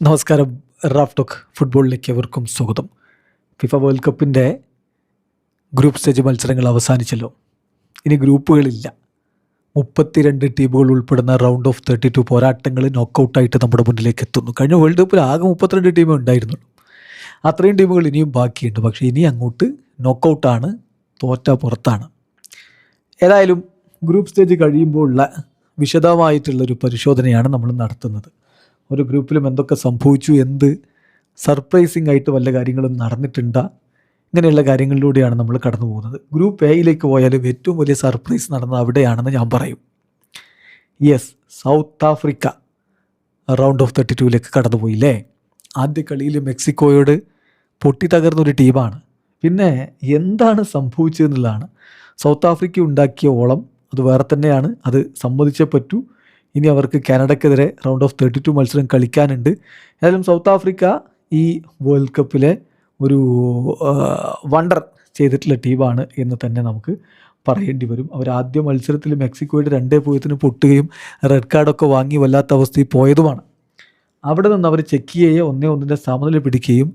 നമസ്കാരം. Raf talk ഫുട്ബോളിലേക്ക് എവർക്കും സ്വാഗതം. ഫിഫ വേൾഡ് കപ്പിൻ്റെ ഗ്രൂപ്പ് സ്റ്റേജ് മത്സരങ്ങൾ അവസാനിച്ചല്ലോ. ഇനി ഗ്രൂപ്പുകളില്ല. 32 ടീമുകൾ ഉൾപ്പെടുന്ന റൗണ്ട് ഓഫ് 32 പോരാട്ടങ്ങൾ നോക്കൗട്ടായിട്ട് നമ്മുടെ മുന്നിലേക്ക് എത്തുന്നു. കഴിഞ്ഞ വേൾഡ് കപ്പിൽ ആകെ 32 ടീമേ ഉണ്ടായിരുന്നുള്ളൂ. അത്രയും ടീമുകൾ ഇനിയും ബാക്കിയുണ്ട്. പക്ഷേ ഇനി അങ്ങോട്ട് നോക്കൗട്ടാണ്, തോറ്റ പുറത്താണ്. ഏതായാലും ഗ്രൂപ്പ് സ്റ്റേജ് കഴിയുമ്പോൾ ഉള്ള വിശദമായിട്ടുള്ളൊരു പരിശോധനയാണ് നമ്മൾ നടത്തുന്നത്. ഒരു ഗ്രൂപ്പിലും എന്തൊക്കെ സംഭവിച്ചു, എന്ത് സർപ്രൈസിങ് ആയിട്ട് വല്ല കാര്യങ്ങളും നടന്നിട്ടുണ്ടോ, ഇങ്ങനെയുള്ള കാര്യങ്ങളിലൂടെയാണ് നമ്മൾ കടന്നു പോകുന്നത്. ഗ്രൂപ്പ് എയിലേക്ക് പോയാലും ഏറ്റവും വലിയ സർപ്രൈസ് നടന്നത് അവിടെയാണെന്ന് ഞാൻ പറയും. Yes, South Africa round of 32ലേക്ക് കടന്നുപോയില്ലേ. ആദ്യ കളിയിൽ മെക്സിക്കോയോട് പൊട്ടി തകർന്നൊരു ടീമാണ്. പിന്നെ എന്താണ് സംഭവിച്ചതെന്നുള്ളതാണ്. സൗത്ത് ആഫ്രിക്ക ഉണ്ടാക്കിയ ഓളം അത് വേറെ തന്നെയാണ്, അത് സമ്മതിച്ചേ പറ്റൂ. ഇനി അവർക്ക് കാനഡയ്ക്കെതിരെ റൗണ്ട് ഓഫ് 32 മത്സരം കളിക്കാനുണ്ട്. ഏതായാലും സൗത്ത് ആഫ്രിക്ക ഈ വേൾഡ് കപ്പിലെ ഒരു വണ്ടർ ചെയ്തിട്ടുള്ള ടീമാണ് എന്ന് തന്നെ നമുക്ക് പറയേണ്ടി വരും. അവർ ആദ്യ മത്സരത്തിൽ മെക്സിക്കോയുടെ 2-0 പൊട്ടുകയും റെഡ് കാർഡൊക്കെ വാങ്ങി വല്ലാത്ത അവസ്ഥയിൽ പോയതുമാണ്. അവിടെ നിന്ന് അവർ ചെക്കിയയെ 1-1 സമനില പിടിക്കുകയും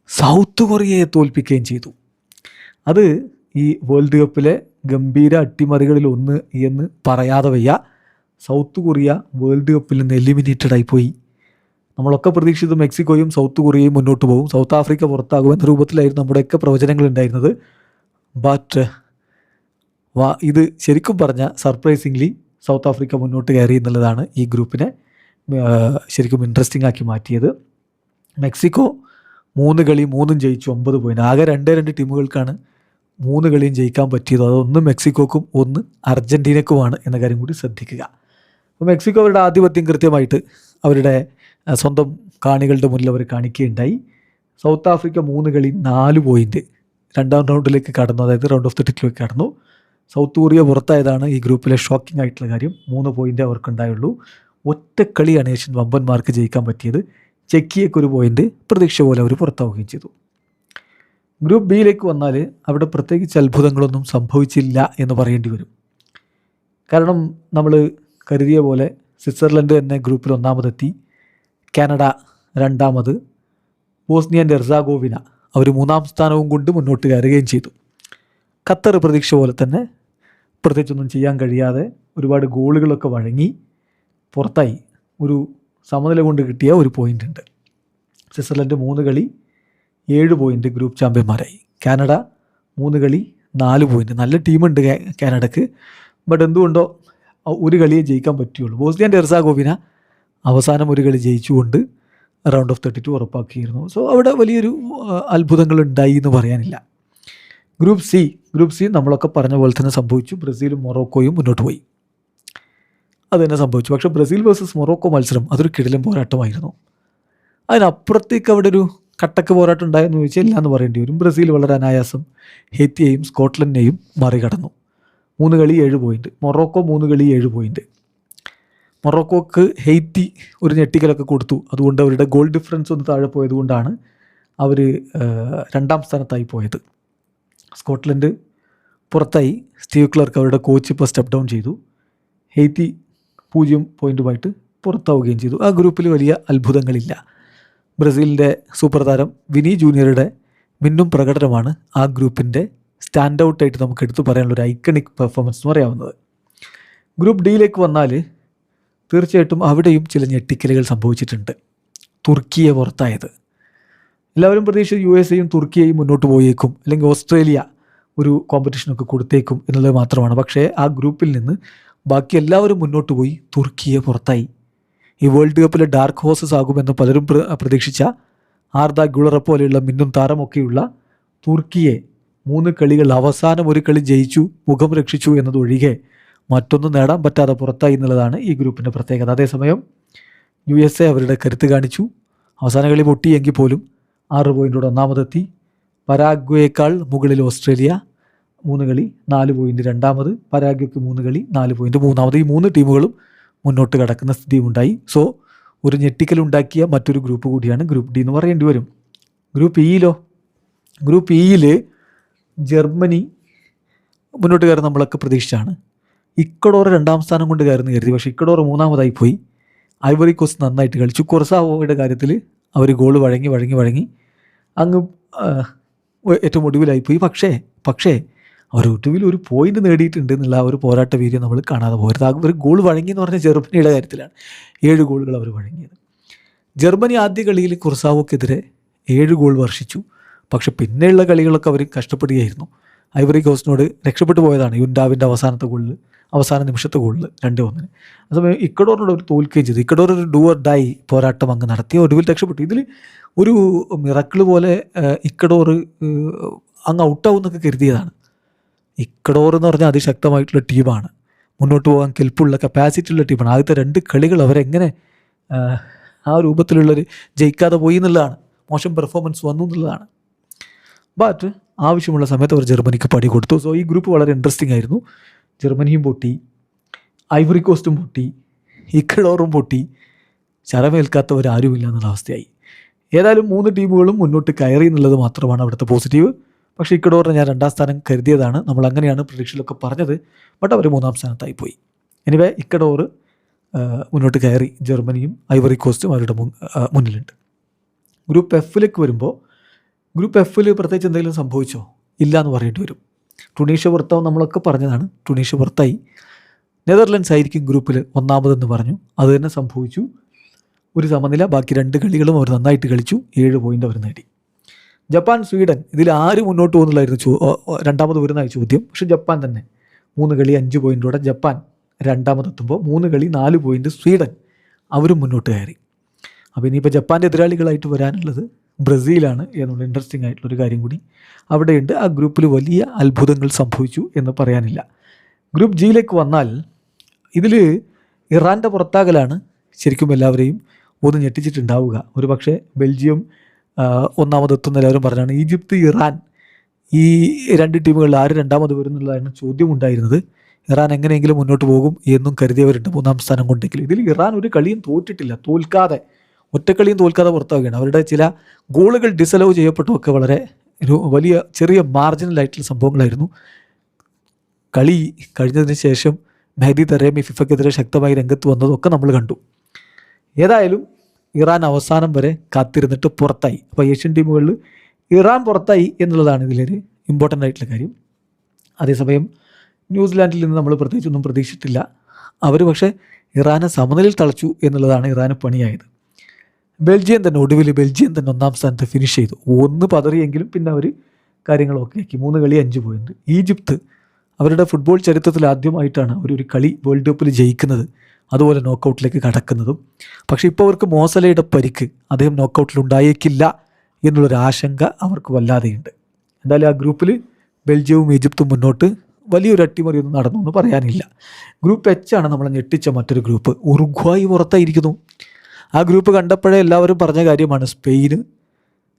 സൗത്ത് കൊറിയയെ തോൽപ്പിക്കുകയും ചെയ്തു. അത് ഈ വേൾഡ് കപ്പിലെ ഗംഭീര അട്ടിമറികളിൽ ഒന്ന് എന്ന് പറയാതെ വയ്യ. സൗത്ത് കൊറിയ വേൾഡ് കപ്പിൽ നിന്ന് എലിമിനേറ്റഡ് ആയിപ്പോയി. നമ്മളൊക്കെ പ്രതീക്ഷിച്ചത് മെക്സിക്കോയും സൗത്ത് കൊറിയയും മുന്നോട്ട് പോകും, സൗത്ത് ആഫ്രിക്ക പുറത്താകുമെന്ന രൂപത്തിലായിരുന്നു നമ്മുടെയൊക്കെ പ്രവചനങ്ങൾ ഉണ്ടായിരുന്നത്. ബട്ട് ഇത് ശരിക്കും പറഞ്ഞാൽ സർപ്രൈസിംഗ്ലി സൗത്ത് ആഫ്രിക്ക മുന്നോട്ട് കയറി എന്നുള്ളതാണ് ഈ ഗ്രൂപ്പിനെ ശരിക്കും ഇൻട്രസ്റ്റിംഗ് ആക്കി മാറ്റിയത്. മെക്സിക്കോ 3 കളി 3 ജയിച്ചു, 9 പോയിന്റ്. ആകെ 2 ടീമുകൾക്കാണ് 3 കളിയും ജയിക്കാൻ പറ്റിയത്. അതൊന്ന് മെക്സിക്കോക്കും ഒന്ന് അർജൻറ്റീനക്കുമാണ് എന്ന കാര്യം കൂടി ശ്രദ്ധിക്കുക. അപ്പോൾ മെക്സിക്കോ അവരുടെ ആധിപത്യം കൃത്യമായിട്ട് അവരുടെ സ്വന്തം കാണികളുടെ മുന്നിൽ അവർ കാണിക്കുകയുണ്ടായി. സൗത്ത് ആഫ്രിക്ക 3 കളി 4 പോയിന്റ് രണ്ടാം റൗണ്ടിലേക്ക് കടന്നു, അതായത് റൗണ്ട് ഓഫ് 32ലേക്ക് കടന്നു. സൗത്ത് കൊറിയ പുറത്തായതാണ് ഈ ഗ്രൂപ്പിലെ ഷോക്കിംഗ് ആയിട്ടുള്ള കാര്യം. 3 പോയിൻ്റ് അവർക്കുണ്ടായുള്ളൂ. ഒറ്റക്കളിയാണ് ഏഷ്യൻ വമ്പന്മാർക്ക് ജയിക്കാൻ പറ്റിയത്. ചെക്കിയക്ക് 1 പോയിന്റ്, പ്രതീക്ഷ പോലെ അവർ പുറത്താവുകയും ചെയ്തു. ഗ്രൂപ്പ് ബിയിലേക്ക് വന്നാൽ അവിടെ പ്രത്യേകിച്ച് അത്ഭുതങ്ങളൊന്നും സംഭവിച്ചില്ല എന്ന് പറയേണ്ടി വരും. കാരണം നമ്മൾ കരുതിയ പോലെ സ്വിറ്റ്സർലൻഡ് തന്നെ ഗ്രൂപ്പിൽ 1-ാമതെത്തി, കാനഡ 2-ാമത്, ബോസ്നിയ ആൻഡ് ഹെർസഗോവിന അവർ 3-ാം സ്ഥാനവും കൊണ്ട് മുന്നോട്ട് കയറുകയും ചെയ്തു. ഖത്തർ പ്രതീക്ഷ പോലെ തന്നെ പ്രത്യേകിച്ചൊന്നും ചെയ്യാൻ കഴിയാതെ ഒരുപാട് ഗോളുകളൊക്കെ വഴങ്ങി പുറത്തായി. ഒരു സമനില കൊണ്ട് കിട്ടിയ 1 പോയിൻ്റ് ഉണ്ട്. സ്വിറ്റ്സർലൻഡ് 3 കളി 7 പോയിൻ്റ് ഗ്രൂപ്പ് ചാമ്പ്യന്മാരായി. കാനഡ 3 കളി 4 പോയിൻ്റ്. നല്ല ടീമുണ്ട് കാനഡക്ക്, ബട്ട് എന്തുകൊണ്ടോ 1 കളിയെ ജയിക്കാൻ പറ്റുകയുള്ളൂ. ബോസ്നിയ ആൻഡ് ഹെർസഗോവിന അവസാനം 1 കളി ജയിച്ചുകൊണ്ട് റൗണ്ട് ഓഫ് 32 ഉറപ്പാക്കിയിരുന്നു. സോ അവിടെ വലിയൊരു അത്ഭുതങ്ങൾ ഉണ്ടായി എന്ന് പറയാനില്ല. ഗ്രൂപ്പ് സി നമ്മളൊക്കെ പറഞ്ഞ പോലെ തന്നെ സംഭവിച്ചു. ബ്രസീലും മൊറോക്കോയും മുന്നോട്ട് പോയി, അത് തന്നെ സംഭവിച്ചു. പക്ഷേ ബ്രസീൽ വേഴ്സസ് മൊറോക്കോ മത്സരം അതൊരു കിടിലൻ പോരാട്ടമായിരുന്നു. അതിനപ്പുറത്തേക്ക് അവിടെ ഒരു കട്ടക്ക് പോരാട്ടം ഉണ്ടായെന്ന് ചോദിച്ചാൽ ഇല്ല എന്ന് പറയേണ്ടി വരും. ബ്രസീൽ വളരെ അനായാസം ഹെയ്ത്തിയെയും സ്കോട്ട്ലൻഡിനെയും മറികടന്നു. 3 കളി 7 പോയിന്റ്. മൊറോക്കോ 3 കളി 7 പോയിന്റ്. മൊറോക്കോക്ക് ഹെയ്ത്തി ഒരു ഞെട്ടിക്കലൊക്കെ കൊടുത്തു. അതുകൊണ്ട് അവരുടെ ഗോൾ ഡിഫറൻസ് ഒന്ന് താഴെ പോയതുകൊണ്ടാണ് അവർ 2-ാം സ്ഥാനത്തായി പോയത്. സ്കോട്ട്ലൻഡ് പുറത്തായി. സ്റ്റീവ് ക്ലർക്ക് അവരുടെ കോച്ച് ഇപ്പോൾ സ്റ്റെപ്പ് ഡൗൺ ചെയ്തു. ഹെയ്ത്തി 0 പോയിൻറ്റുമായിട്ട് പുറത്താവുകയും ചെയ്തു. ആ ഗ്രൂപ്പിൽ വലിയ അത്ഭുതങ്ങളില്ല. ബ്രസീലിൻ്റെ സൂപ്പർ താരം വിനി ജൂനിയറുടെ മിന്നും പ്രകടനമാണ് ആ ഗ്രൂപ്പിൻ്റെ സ്റ്റാൻഡ് ഔട്ടായിട്ട് നമുക്ക് എടുത്തു പറയാനുള്ളൊരു ഐക്കണിക് പെർഫോമൻസ് എന്ന് പറയാവുന്നത്. ഗ്രൂപ്പ് ഡിയിലേക്ക് വന്നാൽ തീർച്ചയായിട്ടും അവിടെയും ചില ഞെട്ടിക്കലുകൾ സംഭവിച്ചിട്ടുണ്ട്. തുർക്കിയെ പുറത്തായത് എല്ലാവരും പ്രതീക്ഷിച്ച് USA തുർക്കിയെയും മുന്നോട്ട് പോയേക്കും, അല്ലെങ്കിൽ ഓസ്ട്രേലിയ ഒരു കോമ്പറ്റീഷനൊക്കെ കൊടുത്തേക്കും എന്നുള്ളത് മാത്രമാണ്. പക്ഷേ ആ ഗ്രൂപ്പിൽ നിന്ന് ബാക്കി എല്ലാവരും മുന്നോട്ട് പോയി, തുർക്കിയെ പുറത്തായി. ഈ വേൾഡ് കപ്പിലെ ഡാർക്ക് ഹോഴ്സസ് ആകുമെന്ന് പലരും പ്രതീക്ഷിച്ച ആർദ ഗുളറെ പോലെയുള്ള മിന്നും താരമൊക്കെയുള്ള തുർക്കിയെ 3 കളികൾ അവസാനം 1 കളി ജയിച്ചു, മുഖം രക്ഷിച്ചു എന്നതൊഴികെ മറ്റൊന്നും നേടാൻ പറ്റാതെ പുറത്തായി എന്നുള്ളതാണ് ഈ ഗ്രൂപ്പിൻ്റെ പ്രത്യേകത. അതേസമയം USA അവരുടെ കരുത്ത് കാണിച്ചു. അവസാന കളി പൊട്ടിയെങ്കിൽ പോലും 6 പോയിൻറ്റോടെ 1-ാമതെത്തി. പരാഗ്വേയേക്കാൾ മുകളിൽ ഓസ്ട്രേലിയ 3 കളി 4 പോയിൻറ്റ് 2-ാമത്, പരാഗ്വേക്ക് 3 കളി 4 പോയിൻറ്റ് 3-ാമത്. ഈ 3 ടീമുകളും മുന്നോട്ട് കടക്കുന്ന സ്ഥിതിയുണ്ടായി. സോ ഒരു ഞെട്ടിക്കലുണ്ടാക്കിയ മറ്റൊരു ഗ്രൂപ്പ് കൂടിയാണ് ഗ്രൂപ്പ് ഡി എന്ന് പറയേണ്ടി വരും. ഗ്രൂപ്പ് ഇയിൽ ജർമ്മനി മുന്നോട്ട് കയറി നമ്മളൊക്കെ പ്രതീക്ഷിച്ചാണ്. ഇക്വഡോർ 2-ാം സ്ഥാനം കൊണ്ട് കയറുന്ന കരുതി. പക്ഷേ ഇക്വഡോർ 3-ാമതായി പോയി. ഐവറി കോസ്റ്റ് നന്നായിട്ട് കളിച്ചു. കുർസാവോയുടെ കാര്യത്തിൽ അവർ ഗോൾ വഴങ്ങി അങ്ങ് ഏറ്റവും ഒടുവിലായിപ്പോയി. പക്ഷേ അവർ ഒടുവിൽ ഒരു പോയിന്റ് നേടിയിട്ടുണ്ട് എന്നുള്ള ആ ഒരു പോരാട്ട വീര്യം നമ്മൾ കാണാതെ പോകരുത്. അവർ ഗോൾ വഴങ്ങി എന്ന് പറഞ്ഞാൽ ജർമ്മനിയുടെ കാര്യത്തിലാണ് 7 ഗോളുകൾ അവർ വഴങ്ങിയത്. ജർമ്മനി ആദ്യ കളിയിൽ കുർസാവോക്കെതിരെ 7 ഗോൾ വർഷിച്ചു. പക്ഷെ പിന്നെയുള്ള കളികളൊക്കെ അവർ കഷ്ടപ്പെടുകയായിരുന്നു. ഐവറി കോസ്റ്റിനോട് രക്ഷപ്പെട്ടു പോയതാണ് യുൻഡാവിൻ്റെ അവസാന നിമിഷത്തെ ഗോളിൽ 2-1. അതേസമയം ഇക്കഡോറിനോട് അവർ തോൽക്കുകയും ചെയ്തു. ഇക്കഡോർ ഒരു ഡു ഓർ ഡൈ പോരാട്ടം അങ്ങ് നടത്തി ഒടുവിൽ രക്ഷപ്പെട്ടു. ഇതിൽ ഒരു മിറക്കിൾ പോലെ ഇക്കഡോർ അങ്ങ് ഔട്ടാവും എന്നൊക്കെ കരുതിയതാണ്. ഇക്കഡോർ എന്ന് പറഞ്ഞാൽ അതിശക്തമായിട്ടുള്ള ടീമാണ്, മുന്നോട്ട് പോകാൻ കെൽപ്പുള്ള കപ്പാസിറ്റി ഉള്ള ടീമാണ്. ആദ്യത്തെ 2 കളികൾ അവരെങ്ങനെ ആ രൂപത്തിലുള്ളൊരു ജയിക്കാതെ പോയി എന്നുള്ളതാണ്, മോശം പെർഫോമൻസ് വന്നു എന്നുള്ളതാണ്. ബട്ട് ആവശ്യമുള്ള സമയത്ത് അവർ ജർമ്മനിക്ക് പടി കൊടുത്തു. സോ ഈ ഗ്രൂപ്പ് വളരെ ഇൻട്രസ്റ്റിംഗ് ആയിരുന്നു. ജർമ്മനിയും പൊട്ടി, ഐവറി കോസ്റ്റും പൊട്ടി, ഇക്കഡോറും പൊട്ടി, ചരമേൽക്കാത്തവരാരുമില്ല എന്നുള്ള അവസ്ഥയായി. ഏതായാലും 3 ടീമുകളും മുന്നോട്ട് കയറി എന്നുള്ളത് മാത്രമാണ് അവിടുത്തെ പോസിറ്റീവ്. പക്ഷേ ഇക്കഡോറിനെ ഞാൻ 2ാം സ്ഥാനം കരുതിയതാണ്. നമ്മൾ അങ്ങനെയാണ് പ്രതീക്ഷയിലൊക്കെ പറഞ്ഞത്. ബട്ട് അവർ 3ാം സ്ഥാനത്തായി പോയി. എനിവേ ഇക്കഡോർ മുന്നോട്ട് കയറി, ജർമ്മനിയും ഐവറി കോസ്റ്റും അവരുടെ മുന്നിലുണ്ട്. ഗ്രൂപ്പ് എഫിലേക്ക് വരുമ്പോൾ ഗ്രൂപ്പ് എഫിൽ പ്രത്യേകിച്ച് എന്തെങ്കിലും സംഭവിച്ചോ? ഇല്ല എന്ന് പറയേണ്ടി വരും. ടുണീഷ്യ പുറത്താവും നമ്മളൊക്കെ പറഞ്ഞതാണ്. ടുണീഷ്യ പുറത്തായി. നെതർലൻഡ്സ് ആയിരിക്കും ഗ്രൂപ്പിൽ 1ാമതെന്ന് പറഞ്ഞു. അത് തന്നെ സംഭവിച്ചു. ഒരു സമനില, ബാക്കി 2 കളികളും അവർ നന്നായിട്ട് കളിച്ചു. 7 പോയിൻ്റ് അവർ നേടി. ജപ്പാൻ സ്വീഡൻ, ഇതിൽ ആര് മുന്നോട്ട് പോകുന്നില്ലായിരുന്നു 2ാമത് വരുന്ന ചോദ്യം. പക്ഷേ ജപ്പാൻ തന്നെ 3 കളി 5 പോയിൻ്റോടെ ജപ്പാൻ 2ാമതെത്തുമ്പോൾ 3 കളി 4 പോയിൻ്റ് സ്വീഡൻ അവരും മുന്നോട്ട് കയറി. അപ്പോൾ ഇനിയിപ്പോൾ ജപ്പാൻ്റെ എതിരാളികളായിട്ട് വരാനുള്ളത് ബ്രസീലാണ് എന്നുള്ള ഇൻട്രസ്റ്റിംഗ് ആയിട്ടുള്ളൊരു കാര്യം കൂടി അവിടെയുണ്ട്. ആ ഗ്രൂപ്പിൽ വലിയ അത്ഭുതങ്ങൾ സംഭവിച്ചു എന്ന് പറയാനില്ല. ഗ്രൂപ്പ് ജിയിലേക്ക് വന്നാൽ ഇതിൽ ഇറാൻ്റെ പുറത്താകലാണ് ശരിക്കും എല്ലാവരെയും ഒന്ന് ഞെട്ടിച്ചിട്ടുണ്ടാവുക. ഒരു പക്ഷേ ബെൽജിയം 1ാമതെത്തുന്ന എല്ലാവരും പറഞ്ഞാണ്. ഈജിപ്ത്, ഇറാൻ, ഈ 2 ടീമുകളിൽ ആര് 2ാമത് വരും എന്നുള്ളതാണ് ചോദ്യമുണ്ടായിരുന്നത്. ഇറാൻ എങ്ങനെയെങ്കിലും മുന്നോട്ട് പോകും എന്നും കരുതിയവരുണ്ട് 3ാം സ്ഥാനം കൊണ്ടെങ്കിലും. ഇതിൽ ഇറാൻ ഒരു കളിയും തോറ്റിട്ടില്ല, ഒറ്റക്കളിയും തോൽക്കാതെ പുറത്താവുകയാണ്. അവരുടെ ചില ഗോളുകൾ ഡിസലവ് ചെയ്യപ്പെട്ടതൊക്കെ വളരെ വലിയ ചെറിയ മാർജിനലായിട്ടുള്ള സംഭവങ്ങളായിരുന്നു. കളി കഴിഞ്ഞതിന് ശേഷം മെഹദി തറേമി ഫിഫയ്ക്കെതിരെ ശക്തമായി രംഗത്ത് വന്നതൊക്കെ നമ്മൾ കണ്ടു. ഏതായാലും ഇറാൻ അവസാനം വരെ കാത്തിരുന്നിട്ട് പുറത്തായി. അപ്പോൾ ഏഷ്യൻ ടീമുകളിൽ ഇറാൻ പുറത്തായി എന്നുള്ളതാണ് ഇതിലൊരു ഇമ്പോർട്ടൻ്റ് ആയിട്ടുള്ള കാര്യം. അതേസമയം ന്യൂസിലാൻഡിൽ നിന്ന് നമ്മൾ പ്രത്യേകിച്ചൊന്നും പ്രതീക്ഷിച്ചിട്ടില്ല. അവർ പക്ഷേ ഇറാനെ സമനിലയിൽ തളച്ചു എന്നുള്ളതാണ് ഇറാന് പണിയായത്. ബെൽജിയം തന്നെ 1ാം സ്ഥാനത്ത് ഫിനിഷ് ചെയ്തു. 1 പതറിയെങ്കിലും പിന്നെ അവർ കാര്യങ്ങളൊക്കെ ആക്കി. 3 കളി 5 പോയിൻ്റ്. ഈജിപ്ത് അവരുടെ ഫുട്ബോൾ ചരിത്രത്തിൽ ആദ്യമായിട്ടാണ് ഒരു കളി വേൾഡ് കപ്പിൽ ജയിക്കുന്നത്, അതുപോലെ നോക്കൗട്ടിലേക്ക് കടക്കുന്നതും. പക്ഷേ ഇപ്പോൾ അവർക്ക് മോസലയുടെ പരിക്ക്, അദ്ദേഹം നോക്കൗട്ടിൽ ഉണ്ടായേക്കില്ല എന്നുള്ളൊരു ആശങ്ക അവർക്ക് വല്ലാതെയുണ്ട്. എന്തായാലും ആ ഗ്രൂപ്പിൽ ബെൽജിയവും ഈജിപ്തും മുന്നോട്ട്, വലിയൊരു അട്ടിമറിയൊന്നും നടന്നു എന്ന് പറയാനില്ല. ഗ്രൂപ്പ് എച്ച് ആണ് നമ്മളെ ഞെട്ടിച്ച മറ്റൊരു ഗ്രൂപ്പ്. ഉറുഗ്വായി പുറത്തായിരിക്കുന്നു. ആ ഗ്രൂപ്പ് കണ്ടപ്പോഴേ എല്ലാവരും പറഞ്ഞ കാര്യമാണ് സ്പെയിന്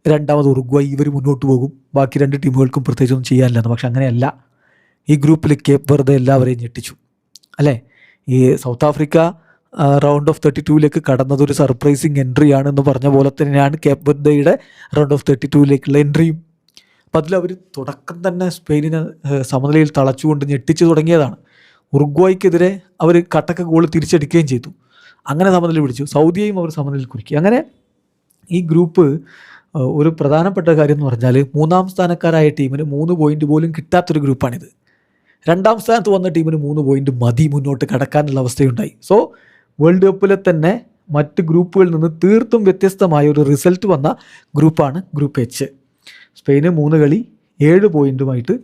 2ാമത്, ഉറുഗ്വായി ഇവർ മുന്നോട്ട് പോകും, ബാക്കി 2 ടീമുകൾക്കും പ്രത്യേകിച്ചൊന്നും ചെയ്യാനില്ലെന്ന്. പക്ഷെ അങ്ങനെയല്ല. ഈ ഗ്രൂപ്പിൽ കേപ്പ് വെർദെ എല്ലാവരെയും ഞെട്ടിച്ചു അല്ലേ. ഈ സൗത്ത് ആഫ്രിക്ക റൗണ്ട് ഓഫ് 32ലേക്ക് കടന്നതൊരു സർപ്രൈസിങ് എൻട്രി ആണെന്ന് പറഞ്ഞ പോലെ തന്നെയാണ് കേപ്പ് വെർദെയുടെ റൗണ്ട് ഓഫ് 32ലേക്കുള്ള എൻട്രിയും. അപ്പം അതിലവർ തുടക്കം തന്നെ സ്പെയിനിനെ സമനിലയിൽ തളച്ചുകൊണ്ട് ഞെട്ടിച്ചു തുടങ്ങിയതാണ്. ഉറുഗ്വായ്ക്കെതിരെ അവർ കട്ടക്ക ഗോൾ തിരിച്ചടിക്കുകയും ചെയ്തു. അങ്ങനെ സമനില പിടിച്ചു. സൗദിയെയും അവർ സമനിലയിൽ കുരുക്കി. അങ്ങനെ ഈ ഗ്രൂപ്പ് ഒരു പ്രധാനപ്പെട്ട കാര്യം എന്ന് പറഞ്ഞാൽ 3ാം സ്ഥാനക്കാരായ ടീമിന് 3 പോയിൻ്റ് പോലും കിട്ടാത്തൊരു ഗ്രൂപ്പാണിത്. 2ാം സ്ഥാനത്ത് വന്ന ടീമിന് 3 പോയിൻ്റ് മതി മുന്നോട്ട് കടക്കാനുള്ള അവസ്ഥയുണ്ടായി. സോ വേൾഡ് കപ്പിലെ തന്നെ മറ്റ് ഗ്രൂപ്പുകളിൽ നിന്ന് തീർത്തും വ്യത്യസ്തമായ ഒരു റിസൾട്ട് വന്ന ഗ്രൂപ്പാണ് ഗ്രൂപ്പ് എച്ച്. സ്പെയിന് 3 കളി 7 പോയിൻറ്റുമായിട്ട്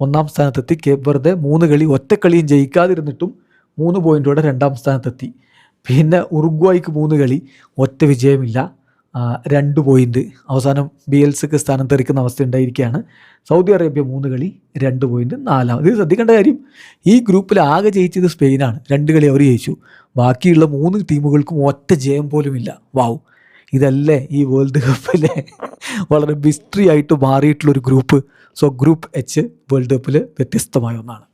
1ാം സ്ഥാനത്തെത്തി. കേപ്പ് വെർദെ 3 കളി ഒറ്റക്കളിയും ജയിക്കാതിരുന്നിട്ടും 3 പോയിൻറ്റോടെ 2ാം സ്ഥാനത്തെത്തി. പിന്നെ ഉറുഗ്വായ്ക്ക് 3 കളി ഒറ്റ വിജയമില്ല, 2 പോയിൻ്റ്, അവസാനം ബിയൽസക്ക് സ്ഥാനം തെറിക്കുന്ന അവസ്ഥ ഉണ്ടായിരിക്കുകയാണ്. സൗദി അറേബ്യ 3 കളി 2 പോയിൻ്റ് 4ാമത്. ഇത് ശ്രദ്ധിക്കേണ്ട കാര്യം, ഈ ഗ്രൂപ്പിൽ ആകെ ജയിച്ചത് സ്പെയിനാണ്. 2 കളി അവർ ജയിച്ചു. ബാക്കിയുള്ള 3 ടീമുകൾക്കും ഒറ്റ ജയം പോലുമില്ല. വാവ്, ഇതല്ലേ ഈ വേൾഡ് കപ്പിലെ വളരെ മിസ്റ്ററി ആയിട്ട് മാറിയിട്ടുള്ളൊരു group. So group H world കപ്പിൽ വ്യത്യസ്തമായ ഒന്നാണ്.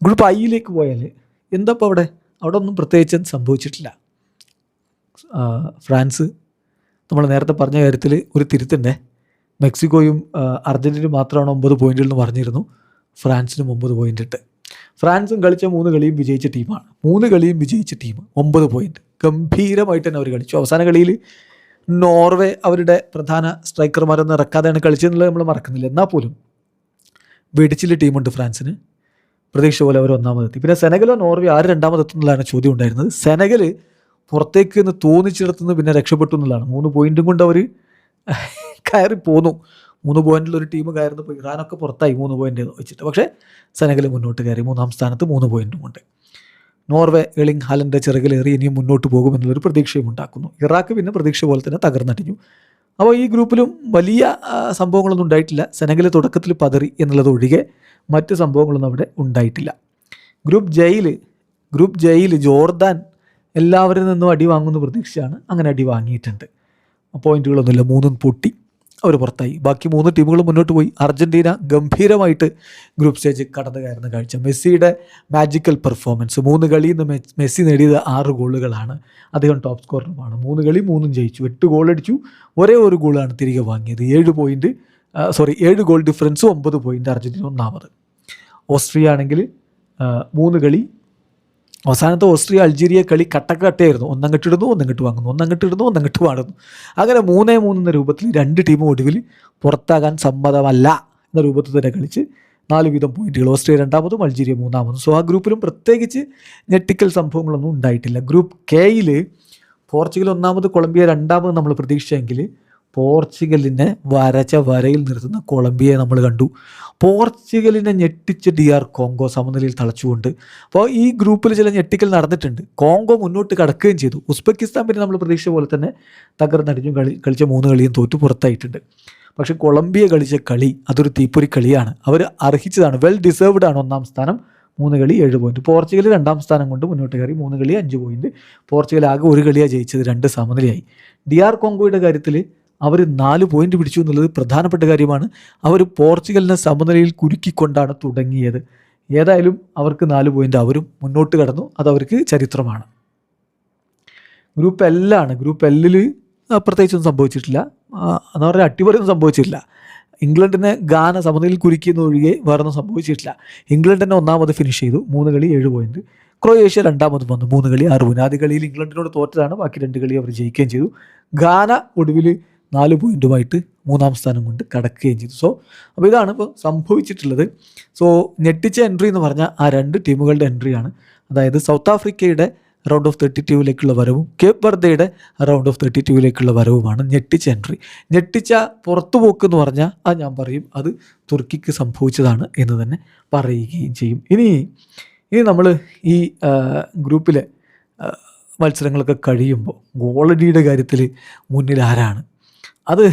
ഗ്രൂപ്പ് ഐയിലേക്ക് പോയാൽ എന്താ ഇപ്പോൾ അവിടെ ഒന്നും പ്രത്യേകിച്ച് സംഭവിച്ചിട്ടില്ല. ഫ്രാൻസ്, നമ്മൾ നേരത്തെ പറഞ്ഞ കാര്യത്തിൽ ഒരു തിരുത്തണ്ടേ, മെക്സിക്കോയും അർജൻറ്റീനയും മാത്രമാണ് 9 പോയിൻ്റുകൾ എന്ന് പറഞ്ഞിരുന്നു. ഫ്രാൻസിനും 9 പോയിൻ്റ് ഉണ്ട്. ഫ്രാൻസും കളിച്ച 3 കളിയും വിജയിച്ച ടീമാണ്. 3 കളിയും വിജയിച്ച ടീം 9 പോയിൻ്റ്. ഗംഭീരമായിട്ട് തന്നെ അവർ കളിച്ചു. അവസാന കളിയിൽ നോർവേ അവരുടെ പ്രധാന സ്ട്രൈക്കർമാരൊന്നും ഇറക്കാതെയാണ് കളിച്ചതെന്നുള്ളത് നമ്മൾ മറക്കുന്നില്ല. എന്നാൽ പോലും വെടിച്ചിൽ ടീമുണ്ട് ഫ്രാൻസിന്. പ്രതീക്ഷ പോലെ അവർ ഒന്നാമതെത്തി. പിന്നെ സെനഗലോ നോർവേ ആര് രണ്ടാമതെത്തുന്നതാണ് ചോദ്യം ഉണ്ടായിരുന്നത്. സെനഗൽ പുറത്തേക്ക് നിന്ന് തോന്നിച്ചിടത്തുനിന്ന് പിന്നെ രക്ഷപ്പെട്ടു എന്നുള്ളതാണ്. 3 പോയിൻറ്റും കൊണ്ട് അവർ കയറി പോന്നു. 3 പോയിന്റിലൊരു ടീം കയറുന്നു. ഇപ്പോൾ ഇറാനൊക്കെ പുറത്തായി 3 പോയിന്റ് വെച്ചിട്ട്. പക്ഷേ സെനഗൽ മുന്നോട്ട് കയറി 3-ാം സ്ഥാനത്ത് 3 പോയിന്റും കൊണ്ട്. നോർവേ എളിങ് ഹാലൻ്റെ ചിറകിലേറി ഇനിയും മുന്നോട്ട് പോകുമെന്നുള്ളൊരു പ്രതീക്ഷയും ഉണ്ടാക്കുന്നു. ഇറാഖ് പിന്നെ പ്രതീക്ഷ പോലെ തന്നെ തകർന്നടിഞ്ഞു. അപ്പോൾ ഈ ഗ്രൂപ്പിലും വലിയ സംഭവങ്ങളൊന്നും ഉണ്ടായിട്ടില്ല. സെനഗൽ തുടക്കത്തിൽ പതറി എന്നുള്ളത് ഒഴികെ മറ്റ് സംഭവങ്ങളൊന്നും അവിടെ ഉണ്ടായിട്ടില്ല. ഗ്രൂപ്പ് ജയിൽ ജോർദാൻ എല്ലാവരിൽ നിന്നും അടി വാങ്ങുന്ന പ്രതീക്ഷയാണ്. അങ്ങനെ അടി വാങ്ങിയിട്ടുണ്ട്. പോയിന്റുകളൊന്നുമില്ല, 3 പൊട്ടി അവർ പുറത്തായി. ബാക്കി 3 ടീമുകൾ മുന്നോട്ട് പോയി. അർജൻറ്റീന ഗംഭീരമായിട്ട് ഗ്രൂപ്പ് സ്റ്റേജ് കടന്നു കയറുന്ന കാഴ്ച. മെസ്സിയുടെ മാജിക്കൽ പെർഫോമൻസ്. 3 കളിയിൽ നിന്ന് മെസ്സി നേടിയത് 6 ഗോളുകളാണ്. അദ്ദേഹം ടോപ്പ് സ്കോററുമാണ്. 3 കളി 3 ജയിച്ചു, 8 ഗോൾ അടിച്ചു. ഒരേ ഒരു ഗോളാണ് തിരികെ വാങ്ങിയത്. 7 ഗോൾ ഡിഫറൻസ്, 9 പോയിന്റ്. അർജൻറ്റീന ഒന്നാമത്. ഓസ്ട്രിയ ആണെങ്കിൽ 3 കളി. അവസാനത്തെ ഓസ്ട്രിയ അൾജീരിയ കളി കട്ടക്കട്ടയായിരുന്നു. ഒന്നങ്ങട്ടിടുന്നു, ഒന്നങ്ങട്ട് വാങ്ങുന്നു, ഒന്നങ്ങട്ടിടുന്നു, ഒന്നങ്ങട്ട് വാടുന്നു. അങ്ങനെ 3-3 എന്ന രൂപത്തിൽ 2 ടീമും ഒടുവിൽ പുറത്താകാൻ സമ്മതമല്ല എന്ന രൂപത്തിൽ തന്നെ കളിച്ച് 4 വീതം പോയിന്റുകൾ. ഓസ്ട്രിയ രണ്ടാമതും അൾജീരിയ മൂന്നാമതും. സോ ആ ഗ്രൂപ്പിലും പ്രത്യേകിച്ച് ഞെട്ടിക്കൽ സംഭവങ്ങളൊന്നും ഉണ്ടായിട്ടില്ല. ഗ്രൂപ്പ് കെയിൽ പോർച്ചുഗൽ ഒന്നാമത്, കൊളംബിയ രണ്ടാമത് നമ്മൾ പ്രതീക്ഷിച്ചെങ്കിൽ പോർച്ചുഗലിനെ വരച്ച വരയിൽ നിർത്തുന്ന കൊളംബിയയെ നമ്മൾ കണ്ടു. പോർച്ചുഗലിനെ ഞെട്ടിച്ച് DR കോങ്കോ സമനിലയിൽ തളച്ചുകൊണ്ട്. അപ്പോൾ ഈ ഗ്രൂപ്പിൽ ചില ഞെട്ടിക്കൽ നടന്നിട്ടുണ്ട്. കോങ്കോ മുന്നോട്ട് കടക്കുകയും ചെയ്തു. ഉസ്ബെക്കിസ്ഥാൻ പിന്നെ നമ്മൾ പ്രതീക്ഷ പോലെ തന്നെ തകർന്നടിഞ്ഞു. കളിച്ച 3 കളിയും തോറ്റു പുറത്തായിട്ടുണ്ട്. പക്ഷേ കൊളംബിയ കളിച്ച കളി അതൊരു തീപ്പൊരി കളിയാണ്. അവർ അർഹിച്ചതാണ്, വെൽ ഡിസേർവ്ഡ് ആണ് 1-ാം സ്ഥാനം. 3 കളി 7 പോയിന്റ്. പോർച്ചുഗൽ 2-ാം സ്ഥാനം കൊണ്ട് മുന്നോട്ട് കയറി. 3 കളി 5 പോയിന്റ്. പോർച്ചുഗൽ ആകെ 1 കളിയാണ് ജയിച്ചത്, 2 സമനിലയായി. DR കോങ്കോയുടെ കാര്യത്തിൽ അവർ 4 പോയിന്റ് പിടിച്ചു എന്നുള്ളത് പ്രധാനപ്പെട്ട കാര്യമാണ്. അവർ പോർച്ചുഗലിനെ സമനിലയിൽ കുരുക്കിക്കൊണ്ടാണ് തുടങ്ങിയത്. ഏതായാലും അവർക്ക് 4 പോയിന്റ്, അവരും മുന്നോട്ട് കടന്നു. അതവർക്ക് ചരിത്രമാണ്. ഗ്രൂപ്പ് എല്ലാണ്. ഗ്രൂപ്പ് എല്ലിൽ പ്രത്യേകിച്ചൊന്നും സംഭവിച്ചിട്ടില്ല. എന്ന് പറഞ്ഞാൽ അട്ടിമറിയൊന്നും സംഭവിച്ചിട്ടില്ല. ഇംഗ്ലണ്ടിനെ ഗാന സമനിലയിൽ കുരുക്കിയെന്ന് ഒഴികെ വേറൊന്നും സംഭവിച്ചിട്ടില്ല. ഇംഗ്ലണ്ട് തന്നെ ഒന്നാമത് ഫിനിഷ് ചെയ്തു. 3 കളി 7 പോയിന്റ്. ക്രൊയേഷ്യ രണ്ടാമത് വന്നു. 3 കളി 6 പോയിന്റ്. ആദ്യ കളിയിൽ ഇംഗ്ലണ്ടിനോട് തോറ്റതാണ്. ബാക്കി 2 കളി അവർ ജയിക്കുകയും ചെയ്തു. ഗാന ഒടുവിൽ 4 പോയിന്റുമായിട്ട് 3-ാം സ്ഥാനം കൊണ്ട് കടക്കുകയും ചെയ്തു. സോ അപ്പോൾ ഇതാണ് ഇപ്പോൾ സംഭവിച്ചിട്ടുള്ളത്. സോ ഞെട്ടിച്ച എൻട്രി എന്ന് പറഞ്ഞാൽ ആ 2 ടീമുകളുടെ എൻട്രിയാണ്. അതായത് സൗത്ത് ആഫ്രിക്കയുടെ റൗണ്ട് ഓഫ് 32 വരവും കേപ്പ് വെർദയുടെ റൗണ്ട് ഓഫ് 32 വരവുമാണ് ഞെട്ടിച്ച എൻട്രി. ഞെട്ടിച്ച പുറത്തുപോക്ക് എന്ന് പറഞ്ഞാൽ അത് ഞാൻ പറയും അത് തുർക്കിക്ക് സംഭവിച്ചതാണ് എന്ന് തന്നെ പറയുകയും ചെയ്യും. ഇനി നമ്മൾ ഈ ഗ്രൂപ്പിലെ മത്സരങ്ങളൊക്കെ കഴിയുമ്പോൾ ഗോളടിയുടെ കാര്യത്തിൽ മുന്നിൽ ആരാണ്? അത്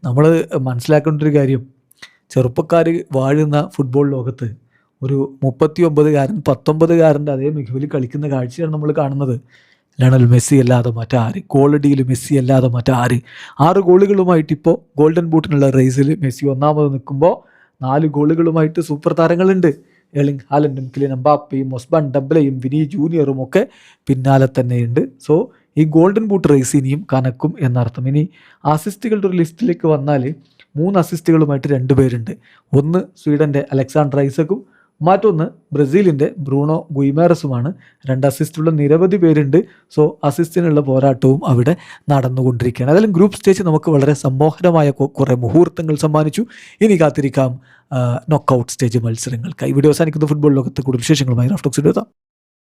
നമ്മൾ മനസ്സിലാക്കേണ്ട ഒരു കാര്യം, ചെറുപ്പക്കാർ വാഴുന്ന ഫുട്ബോൾ ലോകത്ത് ഒരു 39-കാരൻ 19-കാരൻ്റെ അതേ മികവിൽ കളിക്കുന്ന കാഴ്ചയാണ് നമ്മൾ കാണുന്നത്. ലയണൽ മെസ്സി അല്ലാതെ മറ്റാര്, ഗോളടിയിൽ മെസ്സി അല്ലാതെ മറ്റാര്. 6 ഗോളുകളുമായിട്ട് ഇപ്പോൾ ഗോൾഡൻ ബൂട്ടിനുള്ള റേസിൽ മെസ്സി ഒന്നാമത് നിൽക്കുമ്പോൾ 4 ഗോളുകളുമായിട്ട് സൂപ്പർ താരങ്ങളുണ്ട്. എർലിംഗ് ഹാലൻഡും കിലിയൻ എംബാപ്പയും ഒസ്മാൻ ഡെംബലയും വിനി ജൂനിയറും ഒക്കെ പിന്നാലെ തന്നെയുണ്ട്. സോ ഈ ഗോൾഡൻ ബൂട്ട് റേസ് ഇനിയും കനക്കും എന്നർത്ഥം. ഇനി അസിസ്റ്റുകളുടെ ഒരു ലിസ്റ്റിലേക്ക് വന്നാൽ 3 അസിസ്റ്റുകളുമായിട്ട് 2 പേരുണ്ട്. ഒന്ന് സ്വീഡൻ്റെ അലക്സാണ്ടർ ഐസക്കും, മറ്റൊന്ന് ബ്രസീലിൻ്റെ ബ്രൂണോ ഗുയിമേറസുമാണ്. 2 അസിസ്റ്റുള്ള നിരവധി പേരുണ്ട്. സോ അസിസ്റ്റിനുള്ള പോരാട്ടവും അവിടെ നടന്നുകൊണ്ടിരിക്കുകയാണ്. അതിലും ഗ്രൂപ്പ് സ്റ്റേജ് നമുക്ക് വളരെ സമ്മോഹനമായ കുറേ മുഹൂർത്തങ്ങൾ സമ്മാനിച്ചു. ഇനി കാത്തിരിക്കാം നോക്കൗട്ട് സ്റ്റേജ് മത്സരങ്ങൾക്കായി. വീഡിയോ അവസാനിക്കുന്ന ഫുട്ബോൾ ലോകത്തെ കൂടുതൽ വിശേഷങ്ങളുമായി റാഫ്റ്റോക്സ് എത്താം.